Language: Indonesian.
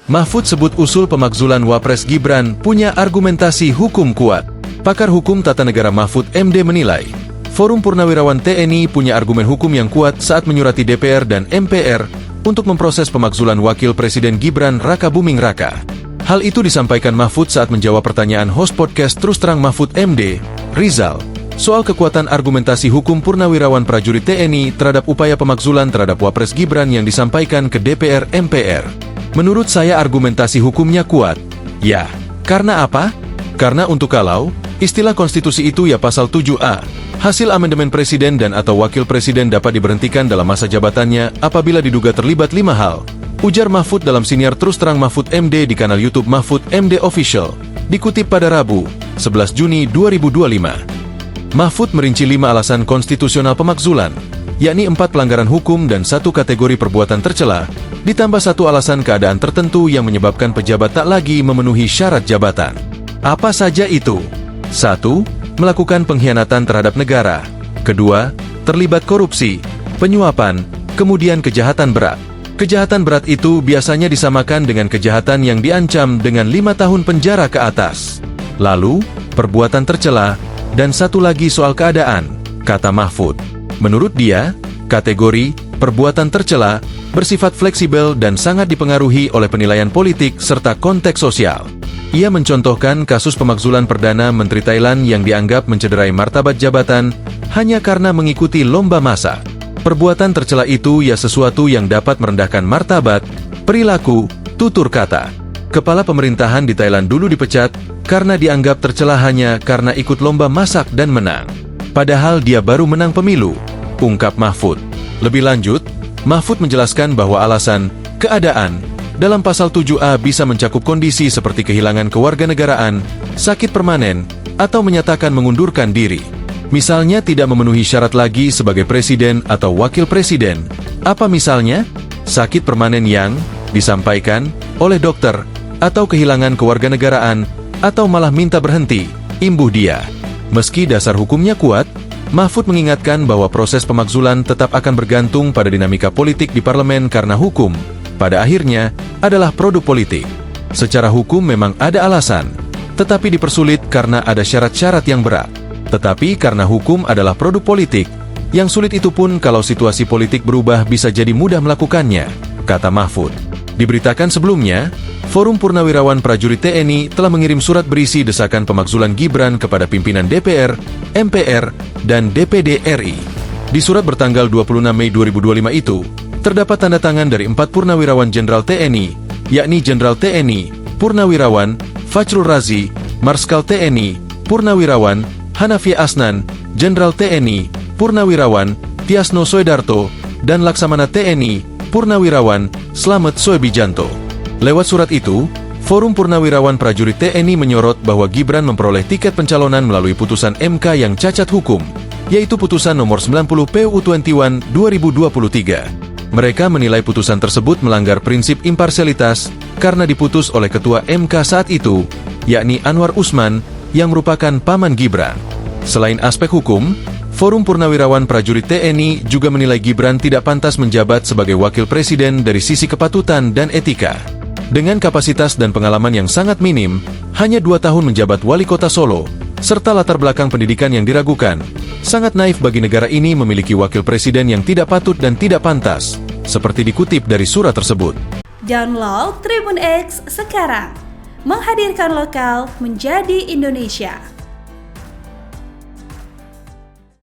Mahfud sebut usul pemakzulan Wapres Gibran punya argumentasi hukum kuat. Pakar hukum tata negara Mahfud MD menilai, Forum Purnawirawan TNI punya argumen hukum yang kuat saat menyurati DPR dan MPR untuk memproses pemakzulan Wakil Presiden Gibran Raka Buming Raka. Hal itu disampaikan Mahfud saat menjawab pertanyaan host podcast Terus Terang Mahfud MD, Rizal, soal kekuatan argumentasi hukum Purnawirawan prajurit TNI terhadap upaya pemakzulan terhadap Wapres Gibran yang disampaikan ke DPR MPR. Menurut saya argumentasi hukumnya kuat. Ya, karena apa? Karena untuk kalau, istilah konstitusi itu ya pasal 7A, hasil amandemen presiden dan atau wakil presiden dapat diberhentikan dalam masa jabatannya apabila diduga terlibat 5 hal. Ujar Mahfud dalam siniar Terus Terang Mahfud MD di kanal YouTube Mahfud MD Official, dikutip pada Rabu, 11 Juni 2025. Mahfud merinci 5 alasan konstitusional pemakzulan, yakni 4 pelanggaran hukum dan 1 kategori perbuatan tercela, ditambah 1 alasan keadaan tertentu yang menyebabkan pejabat tak lagi memenuhi syarat jabatan. Apa saja itu? 1. Melakukan pengkhianatan terhadap negara. 2. Terlibat korupsi, penyuapan, kemudian kejahatan berat. Kejahatan berat itu biasanya disamakan dengan kejahatan yang diancam dengan 5 tahun penjara ke atas. Lalu, perbuatan tercela, dan 1 lagi soal keadaan, kata Mahfud. Menurut dia, kategori perbuatan tercela bersifat fleksibel dan sangat dipengaruhi oleh penilaian politik serta konteks sosial. Ia mencontohkan kasus pemakzulan Perdana Menteri Thailand yang dianggap mencederai martabat jabatan hanya karena mengikuti lomba masak. Perbuatan tercela itu ya sesuatu yang dapat merendahkan martabat, perilaku, tutur kata. Kepala pemerintahan di Thailand dulu dipecat karena dianggap tercela hanya karena ikut lomba masak dan menang. Padahal dia baru menang pemilu, ungkap Mahfud. Lebih lanjut, Mahfud menjelaskan bahwa alasan keadaan dalam pasal 7A bisa mencakup kondisi seperti kehilangan kewarganegaraan, sakit permanen, atau menyatakan mengundurkan diri. Misalnya tidak memenuhi syarat lagi sebagai presiden atau wakil presiden. Apa misalnya? Sakit permanen yang disampaikan oleh dokter, atau kehilangan kewarganegaraan, atau malah minta berhenti, imbuh dia. Meski dasar hukumnya kuat, Mahfud mengingatkan bahwa proses pemakzulan tetap akan bergantung pada dinamika politik di parlemen karena hukum, pada akhirnya, adalah produk politik. Secara hukum memang ada alasan, tetapi dipersulit karena ada syarat-syarat yang berat. Tetapi karena hukum adalah produk politik, yang sulit itu pun kalau situasi politik berubah bisa jadi mudah melakukannya, kata Mahfud. Diberitakan sebelumnya, Forum Purnawirawan Prajurit TNI telah mengirim surat berisi desakan pemakzulan Gibran kepada pimpinan DPR, MPR, dan DPD RI. Di surat bertanggal 26 Mei 2025 itu, terdapat tanda tangan dari 4 Purnawirawan Jenderal TNI, yakni Jenderal TNI, Purnawirawan, Fajrul Razi, Marskal TNI, Purnawirawan, Hanafi Asnan, Jenderal TNI, Purnawirawan, Tiasno Soedarto, dan Laksamana TNI, Purnawirawan, Slamet Soebijanto. Lewat surat itu, Forum Purnawirawan Prajurit TNI menyorot bahwa Gibran memperoleh tiket pencalonan melalui putusan MK yang cacat hukum, yaitu putusan nomor 90 PUU 21 2023. Mereka menilai putusan tersebut melanggar prinsip imparsialitas karena diputus oleh Ketua MK saat itu, yakni Anwar Usman, yang merupakan paman Gibran. Selain aspek hukum, Forum Purnawirawan Prajurit TNI juga menilai Gibran tidak pantas menjabat sebagai wakil presiden dari sisi kepatutan dan etika. Dengan kapasitas dan pengalaman yang sangat minim, hanya 2 tahun menjabat wali kota Solo, serta latar belakang pendidikan yang diragukan, sangat naif bagi negara ini memiliki wakil presiden yang tidak patut dan tidak pantas, seperti dikutip dari surat tersebut. Download Tribun X sekarang, menghadirkan lokal menjadi Indonesia.